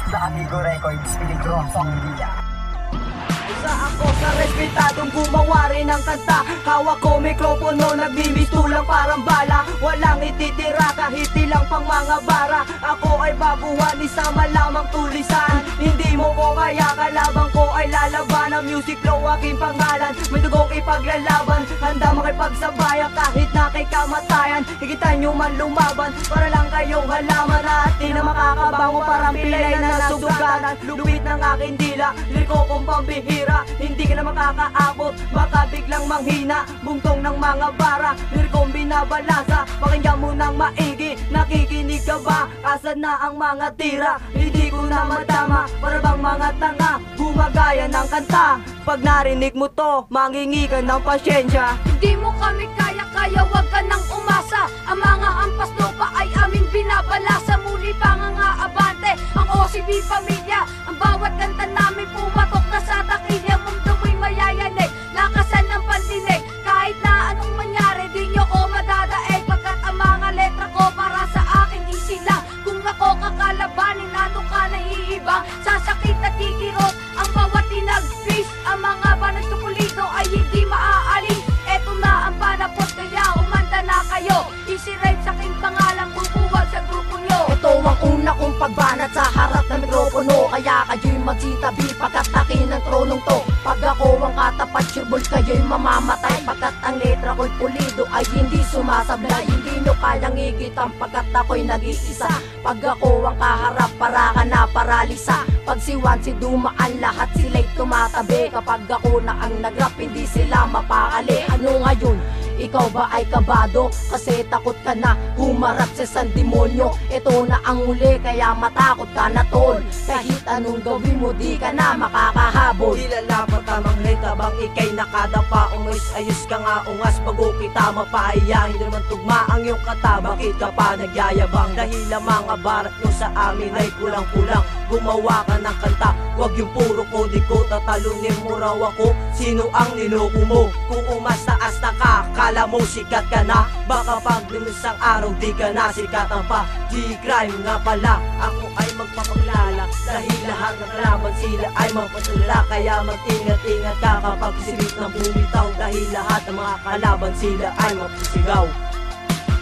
The Amigo Records, Piligrosong Villa. Isa ako sa respetadong gumawa rin ng kanta. Hawak ko mikropono, nagmimistulang parang bala. Walang ititira kahit ilang pang mga bara. Ako ay baguhan, isama lamang tulisan. Hindi mo ko kaya kalabang ko ay lalaban. Ang music flow aking pangalan, may dugong ipaglalaban. Handa makipagsabayan kahit na kay kamatayan. Higitan nyo man lumaban para lang kayong halaman. At di na makakabango parang pilay na nasugatan. Lupit ng aking dila, liko kong pambihira. Hindi ka na makakaabot, baka biglang manghina. Bungtong ng mga bara, lirikong binabalasa. Pakinggan mo ng maigi, nakikinig ka ba? Asan na ang mga tira? Hindi ko na matama, para bang mga tanga gumagaya ng kanta. Pag narinig mo to, mangingi ka ng pasyensya. Hindi mo kami kaya wag ka nang umasa. Ang mga ampas lupa ay aming binabalasa. Muli pa nga abante, ang OCB pamilya. Ang bawat kanta namin pumatok na sa takilya. Mundo mo'y mayayanig, lakasan ng pandinig. Kahit na anong mangyari, di nyo ko madadaig. Pagkat ang mga letra ko para sa akin easy lang. Kung ako kakalabanin, ano ka naiibang? Sasakit at kikirot ang bawat tinag-face. Ang mga banat kupulido ay hindi maaaling. Eto na ang panapot, kaya umanda na kayo. Easy rhyme sa aking pangalan, bubuwag sa grupo nyo. Ito ang una kong pagbanat sa harap ng mikropono. Kaya kayo'y magsitabi pagkat akin ang tronong to. Pag ako ang katapat, sureball kayo'y mamamatay. Pagkat ang letra ko'y pulido ay hindi sumasablay. Hindi nyo kayang igitan pagkat ako'y nag-iisa. Pag ako ang kaharap, para ka na paralisa. Pag si Juan, si Dumaan, lahat sila'y tumatabi. Kapag ako na ang nag-rap, hindi sila mapakali. Ano ngayon? Ikaw ba ay kabado? Kasi takot ka na humarap sa isang demonyo. Ito na ang uli, kaya matakot ka na tol. Kahit anong gawin mo, di ka na makakahabol. Di lalapat tamang hita bang ikay nakadapa. Umayos ayos ka nga ungas bago kita mapaiya. Hindi naman tugma ang iyong kata, bakit ka pa nagyayabang? Dahil ang mga barat nyo sa amin ay kulang-kulang. Gumawa ka ng kanta, wag yung puro kodi ko. Tatalunin mo raw ako, sino ang niloko mo? Kung umastaas na ka, kala mo sikat ka na. Baka pag limusang araw di ka na sikatan pa. G-crime nga pala, ako ay magpapaglala. Dahil lahat ng kalaban sila ay mapatula. Kaya mag-ingat-ingat ka kapag silip ng bumitaw. Dahil lahat ng mga kalaban sila ay mapasigaw.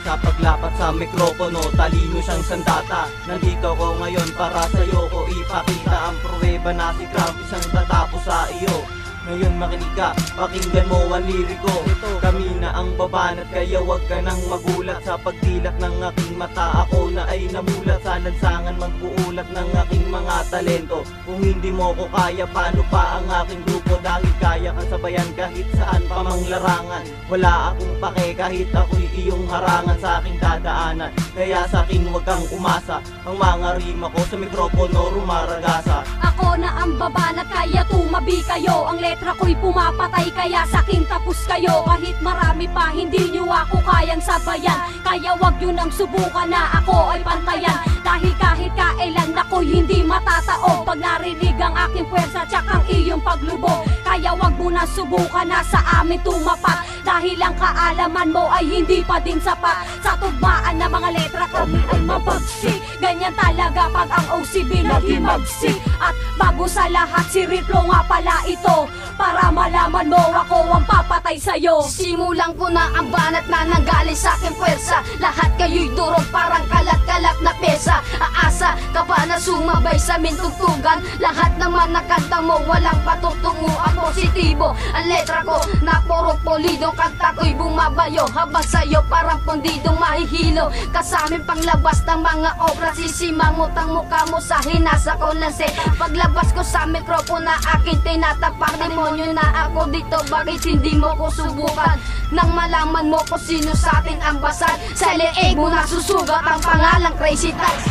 Sa paglapat sa mikropono, talino siyang sandata. Nandito ko ngayon para sa'yo ko ipakita ang pruweba na si Krampus ang tatapos sa iyo. Ngayon makinig ka, pakinggan mo ang liriko. Kami na ang babanat, kaya wag ka nang magulat. Sa pagdilak ng aking mata, ako na ay namulat. Sa lansangan magbuulat ng aking mga talento. Kung hindi mo ko kaya, paano pa ang aking grupo? Dahil kaya ka sabayan kahit saan pa mang larangan. Wala akong pake kahit ako'y iyong harangan sa aking dadaanan. Kaya sa akin wag kang umasa, ang mga rima ko sa mikropono rumaragasa. Ako na ang babanat, kaya tumabi kayo. Ang letra ko'y pumapatay, kaya sakin tapos kayo. Kahit marami pa, hindi nyo ako kayang sabayan. Kaya wag nyo nang subukan na ako ay pantayan. Dahil kahit kailan ako'y hindi matataog. Pag narinig ang aking puwersa, tsak ang iyong paglubog. Kaya wag mo na subukan na sa amin tumapat. Dahil ang kaalaman mo ay hindi pa din sapat. Sa tugmaan na mga letra kami ay mabagsik. Ganyan talaga pag ang OCB naghimagsik. At bago sa lahat, si Riplo nga pala ito. Para malaman mo ako ang papatay sa'yo. Simulan ko na ang banat na nanggaling sa aking puwersa. Lahat kayo'y durog parang kalat-kalat na pesa. Aasa ka pa na sumabay sa mintugtugan. Lahat naman nakanta mo walang patutunguan positibo. Ang letra ko na puro polido, kanta ko'y bumabayo. Habang sa'yo parang pundidong mahihilo. Kasaming panglabas ng mga obra, sisimamot ang mukha mo sa hinasa ko ng seta. Paglabas ko sa mikropono na aking tinatapak, demonyo na ako dito, bakit hindi mo ko subukan? Nang malaman mo ko sino sa ating ambasad, sa leeg mo nasusugat ang pangalang Crazy Tags.